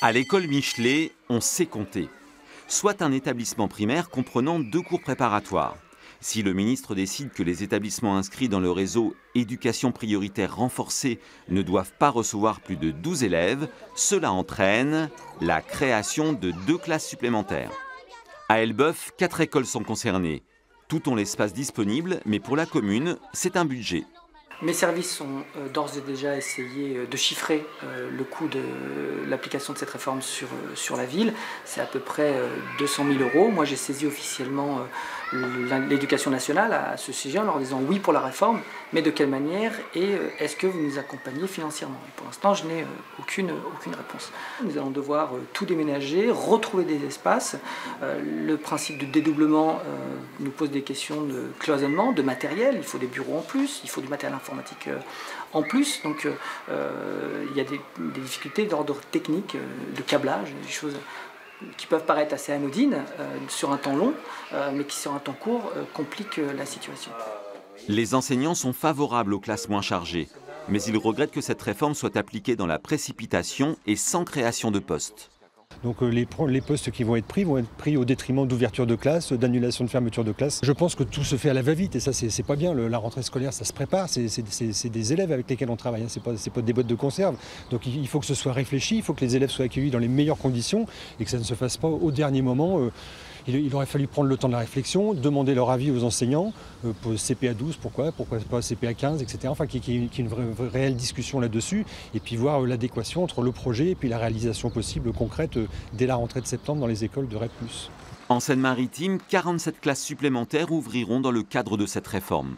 À l'école Michelet, on sait compter. Soit un établissement primaire comprenant 2 cours préparatoires. Si le ministre décide que les établissements inscrits dans le réseau éducation prioritaire renforcée ne doivent pas recevoir plus de 12 élèves, cela entraîne la création de 2 classes supplémentaires. À Elbeuf, 4 écoles sont concernées. Toutes ont l'espace disponible, mais pour la commune, c'est un budget. Mes services ont d'ores et déjà essayé de chiffrer le coût de l'application de cette réforme sur la ville. C'est à peu près 200 000 €. Moi, j'ai saisi officiellement l'éducation nationale à ce sujet en leur disant oui pour la réforme, mais de quelle manière et est-ce que vous nous accompagnez financièrement? Et pour l'instant, je n'ai aucune réponse. Nous allons devoir tout déménager, retrouver des espaces. Le principe de dédoublement nous pose des questions de cloisonnement, de matériel. Il faut des bureaux en plus, il faut du matériel informatique en plus. Donc il y a des difficultés d'ordre technique, de câblage, des choses qui peuvent paraître assez anodines sur un temps long, mais qui sur un temps court compliquent la situation. Les enseignants sont favorables aux classes moins chargées, mais ils regrettent que cette réforme soit appliquée dans la précipitation et sans création de postes. Donc les postes qui vont être pris au détriment d'ouverture de classe, d'annulation de fermeture de classe. Je pense que tout se fait à la va-vite et ça c'est pas bien. La rentrée scolaire ça se prépare, c'est des élèves avec lesquels on travaille, hein. C'est pas des boîtes de conserve. Donc il faut que ce soit réfléchi, il faut que les élèves soient accueillis dans les meilleures conditions et que ça ne se fasse pas au dernier moment. Il aurait fallu prendre le temps de la réflexion, demander leur avis aux enseignants, pour CPA 12, pourquoi pas CPA 15, etc. Enfin, qu'il y ait une vraie réelle discussion là-dessus, et puis voir l'adéquation entre le projet et puis la réalisation possible concrète dès la rentrée de septembre dans les écoles de REP+. En Seine-Maritime, 47 classes supplémentaires ouvriront dans le cadre de cette réforme.